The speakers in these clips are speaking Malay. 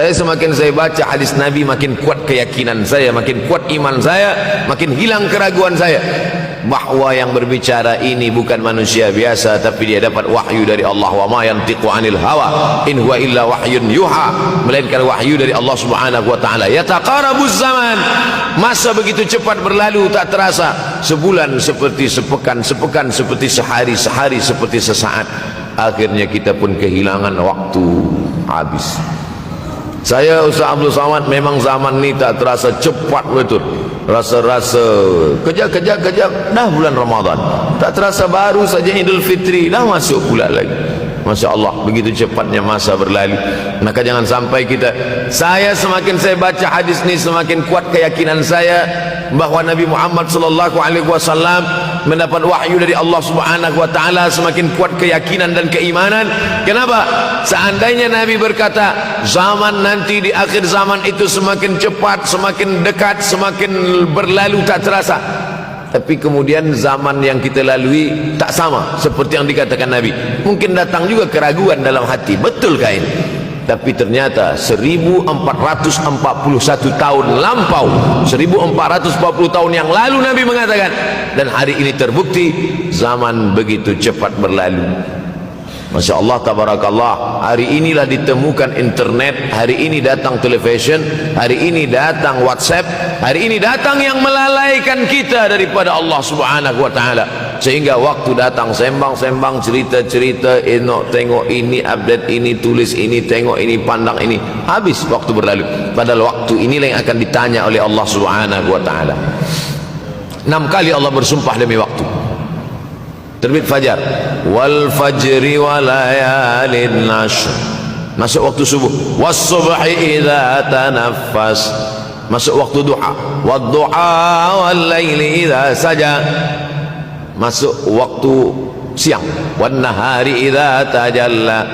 Semakin saya baca hadis Nabi, makin kuat keyakinan saya, makin kuat iman saya, makin hilang keraguan saya bahwa yang berbicara ini bukan manusia biasa, tapi dia dapat wahyu dari Allah. Wa ma yantiqu 'anil hawa in huwa illa wahyun yuha, melainkan wahyu dari Allah Subhanahu wa taala. Yataqarabuz zaman, masa begitu cepat berlalu tak terasa. Sebulan seperti sepekan, sepekan seperti sehari, sehari seperti sesaat. Akhirnya kita pun kehilangan waktu, habis. Saya Ustaz Abdul Samad, memang zaman ni tak terasa cepat betul. Rasa-rasa kejap dah bulan Ramadan. Tak terasa baru saja Idul Fitri dah masuk pula lagi. Masya Allah, begitu cepatnya masa berlalu. Maka jangan sampai saya semakin saya baca hadis ni, semakin kuat keyakinan saya bahawa Nabi Muhammad sallallahu alaihi wasallam mendapat wahyu dari Allah Subhanahu wa taala. Semakin kuat keyakinan dan keimanan. Kenapa? Seandainya Nabi berkata zaman nanti di akhir zaman itu semakin cepat, semakin dekat, semakin berlalu tak terasa, tapi kemudian zaman yang kita lalui tak sama seperti yang dikatakan Nabi. Mungkin datang juga keraguan dalam hati, betulkah ini? Tapi ternyata 1441 tahun lampau, 1440 tahun yang lalu Nabi mengatakan, dan hari ini terbukti zaman begitu cepat berlalu. Masya Allah, tabarakallah. Hari inilah ditemukan internet, hari ini datang television, hari ini datang WhatsApp, hari ini datang yang melalaikan kita daripada Allah Subhanahu wa taala, sehingga waktu datang sembang-sembang, cerita-cerita, tengok ini, update ini, tulis ini, tengok ini, pandang ini, habis waktu berlalu. Padahal waktu inilah yang akan ditanya oleh Allah Subhanahu wa taala. 6 kali Allah bersumpah demi waktu. Terbit fajar, wal fajri wa layalin nashr, masuk waktu subuh. Was subhi idza tanaffas, masuk waktu duha. Wad duha wal laili idza saja, masuk waktu siang. Wan nahari idza tajalla,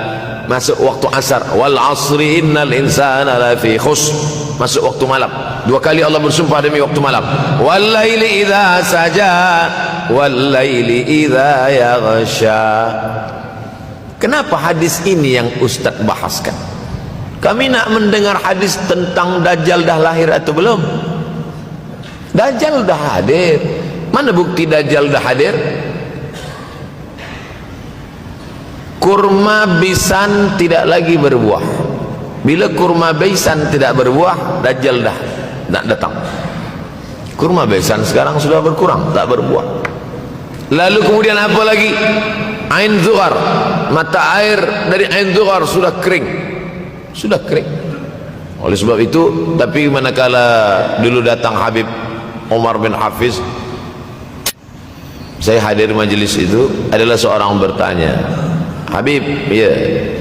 masuk waktu asar. Wal asri innal insana lafi khusr, masuk waktu malam. 2 kali Allah bersumpah demi waktu malam. Wal laili idza saja wal laili idza yaghsha. Kenapa hadis ini yang Ustaz bahaskan? Kami nak mendengar hadis tentang Dajjal dah lahir atau belum. Dajjal dah hadir. Mana bukti Dajjal dah hadir? Kurma bisan tidak lagi berbuah. Bila kurma bisan tidak berbuah, Dajjal dah nak datang. Kurma bisan sekarang sudah berkurang, tak berbuah. Lalu kemudian apa lagi? Ain Zuhar, mata air dari Ain Zuhar sudah kering, sudah kering. Oleh sebab itu, tapi manakala dulu datang Habib Umar bin Hafiz, saya hadir majlis itu, adalah seorang bertanya, Habib, ya,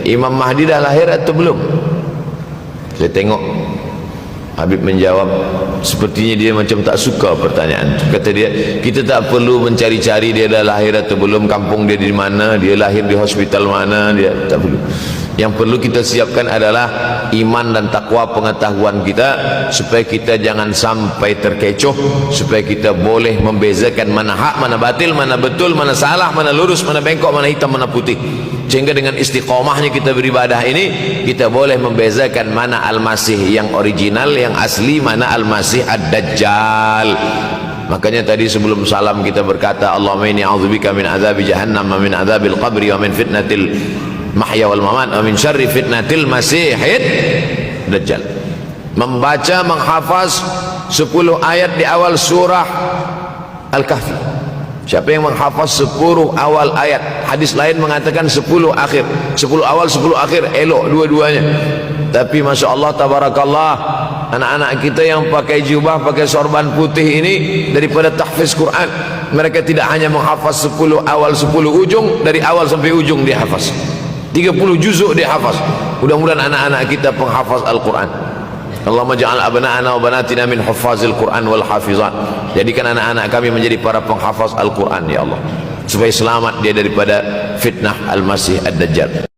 Imam Mahdi dah lahir atau belum? Saya tengok Habib menjawab, sepertinya dia macam tak suka pertanyaan. Kata dia, kita tak perlu mencari-cari dia dah lahir atau belum, kampung dia di mana, dia lahir di hospital mana, dia tak perlu. Yang perlu kita siapkan adalah iman dan takwa, pengetahuan kita, supaya kita jangan sampai terkecoh, supaya kita boleh membezakan mana hak, mana batil, mana betul, mana salah, mana lurus, mana bengkok, mana hitam, mana putih. Sehingga dengan istiqomahnya kita beribadah ini, kita boleh membezakan mana Al-Masih yang original, yang asli, mana Al-Masih Ad-Dajjal. Makanya tadi sebelum salam kita berkata, Allahumma inni a'udzubika min azabi jahannam wa min azabil qabri wa min fitnatil mahya wal mamat wa min syarri fitnatil masihid dajjal. Membaca, menghafaz 10 ayat di awal surah Al-Kahfi. Siapa yang menghafaz 10 awal ayat, hadis lain mengatakan 10 akhir, 10 awal 10 akhir, elok dua-duanya. Tapi Masya Allah, tabarakallah, anak-anak kita yang pakai jubah, pakai sorban putih ini, daripada tahfiz Quran, mereka tidak hanya menghafaz 10 awal 10 ujung, dari awal sampai ujung dia hafaz 30 juzuk dia hafaz. Mudah-mudahan anak-anak kita penghafaz Al-Quran. Allahumma ja'al abna'ana wa banatina min huffazil Quran wal hafizat. Jadikan anak-anak kami menjadi para penghafaz Al-Quran ya Allah, supaya selamat dia daripada fitnah Al-Masih Ad-Dajjal.